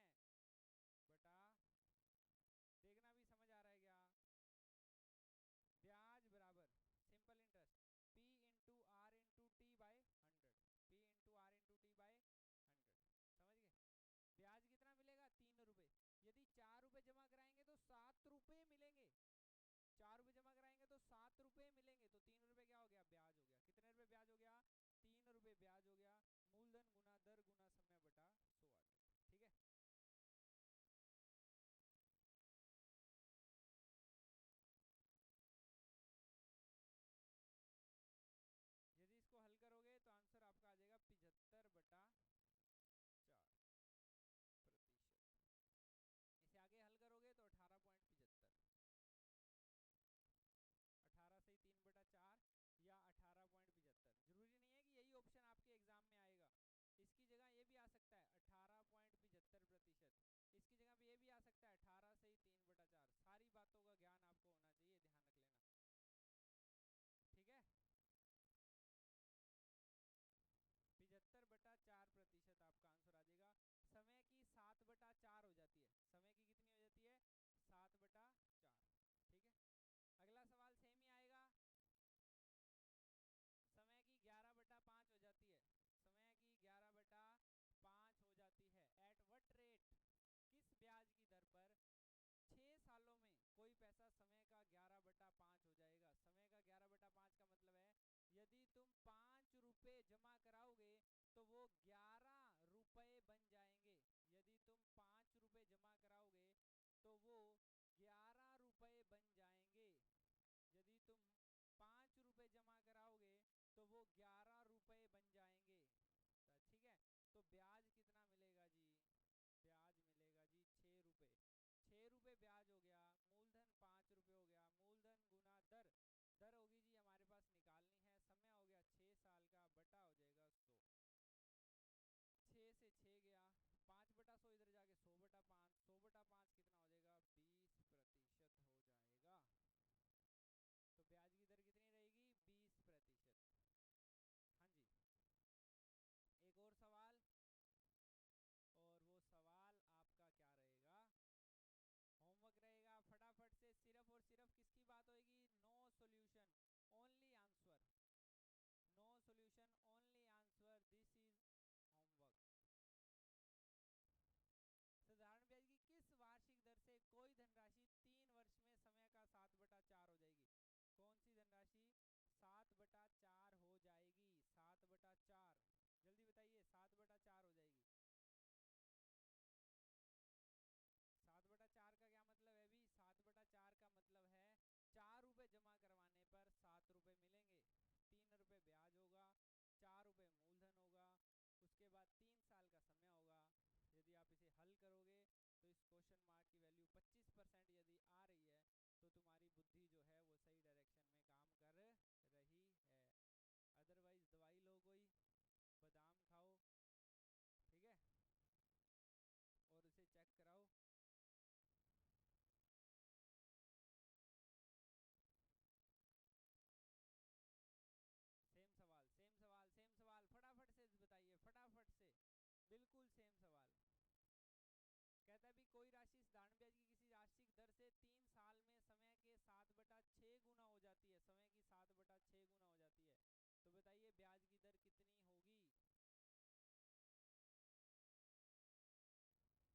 भी समझ आ रहा है क्या? ब्याज बराबर simple interest P into R into T by 100, P into R into T by 100। समझ गए? ब्याज कितना मिलेगा? 3 रुपए। यदि 4 रुपए जमा कराएंगे तो 7 रुपए मिलेंगे, 4 रुपए जमा कराएंगे तो 7 रुपए मिलेंगे, तो 3 रुपए क्या हो गया? ब्याज हो गया। कितने रुपए ब्याज हो गया? 3 रुपए ब्याज हो गया। मूलधन गुना दर गुना समय बटा 100 आ जाएगा। ठीक है, यदि इसको हल करोगे तो आंसर आपका आ जाएगा 75/4%। इसे आगे हल करोगे तो 18.75, 18 से 3/4 या 18.75। जरूरी नहीं है कि यही ऑप्शन आपके एग्जाम में आएगा, इसकी जगह ये भी आ सकता है 18.75%, इसकी जगह पे ये भी आ सकता है 18 से 3/4। सारी बातों का ज्ञान आपको होना चाहिए, ध्यान रख लेना। ठीक है, 75/4% आपका आंसर आ जाएगा। समय की 7/4 हो जाती है, समय की कितनी हो जाती है? 7/4। ठीक है, अगला सवाल सेम ही आएगा। समय की 11/5 हो जाती है, समय की 11/5 हो जाती है। एट व्हाट रेट, किस ब्याज की दर पर 6 सालों में कोई पैसा समय का 11/5 हो जाएगा? समय का 11/5 का मतलब है यदि तुम 5 रुपए जमा कराओगे तो वो 11 रुपए बन जाएंगे। यदि तुम 5 रुपए जमा कराओगे तो वो 11 रुपए बन जाएंगे। यदि तुम 5 रुपए जमा कराओगे तो वो 11 रुपए बन जाएंगे। तो ठीक है, तो ब्याज कितना मिलेगा जी? ब्याज मिलेगा जी 6 रुपए। 6 रुपए ब्याज हो गया, मूलधन 5 रुपए हो गया, मूलधन गुना दर, दर होगी जी हमारे पास निकालनी है, समय हो गया 6 साल का, बटा हो जाएगा 100। 6 से 6 गया, 5/100 इधर जाके 100/5, 100/5 कितना हो जाएगा? 20% हो जाएगा। तो ब्याज की दर कितनी रहेगी? 20%। हाँ जी, एक और सवाल, और वो सवाल आपका क्या रहेगा? होमवर्क रहेगा, फटाफट से सिर्फ और सिर्फ किसकी बात होगी? No solution only answer, no solution only answer, this is homework. साधारण ब्याज की किस वार्षिक दर से कोई धनराशि 3 वर्ष में समय का 7/4 हो जाएगी? कौन सी धनराशि 7/4 हो जाएगी? 7/4, जल्दी बताइए, 7/4 हो जाएगी। 7/4 का क्या मतलब है भी? 7/4 का मतलब है 4 रुपए जमा करवाने पर 7 रुपए मिलेंगे, 3 रुपए ब्याज होगा, 4 रुपए मूलधन होगा, उसके बाद 3 साल का समय होगा। यदि आप इसे हल करोगे तो इस क्वेश्चन मार्क की वैल्यू 25% यदि आ रही है तो तुम्हारी बुद्धि जो है वो सही डायरेक्शन में काम कर रही है। अदरवाइज दवाई लो, कोई बादाम खाओ, ठीक है, और उसे चेक कराओ। सेम सवाल, सेम सवाल, सेम सवाल, फटाफट से बताइए, फटाफट से, बिल्कुल सेम सवाल। कहता है भी कोई राशि साधारण ब्याज की किसी राशि दर से 3 साल में समय के 7/6 गुना हो जाती है, समय की 7/6 गुना हो जाती है, तो बताइए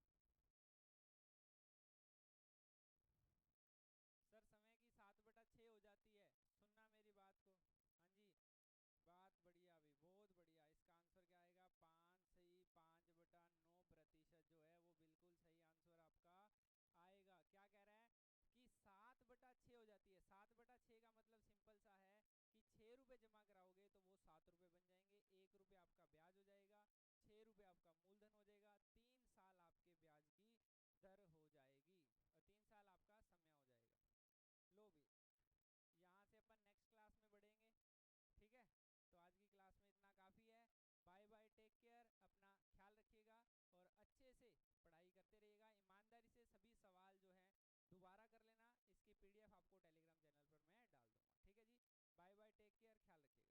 ब्याज की दर कितनी होगी? सिंपल सा है कि 6 रुपये जमा कराओगे तो वो 7 रुपये बन जाएंगे, 1 रुपये आपका ब्याज हो जाएगा, 6 रुपये आपका मूलधन हो जाएगा, 3 साल आपके ब्याज की दर हो जाएगी और 3 साल आपका समय हो जाएगा। लो भी, यहाँ से अपन नेक्स्ट क्लास में बढ़ेंगे, ठीक है। तो आज की क्लास में इतना काफ़ी है। बाय बाय, टेक केयर, अपना ख्याल रखिएगा और अच्छे से पढ़ाई करते रहिएगा। ईमानदारी से सभी सवाल जो हैं दोबारा कर लेना। इसकी पीडीएफ आपको टेलीग्राम चैनल पर मैं डाल दूंगा, ठीक है जी। बाय बाय, टेक केयर, ख्याल रखिएगा।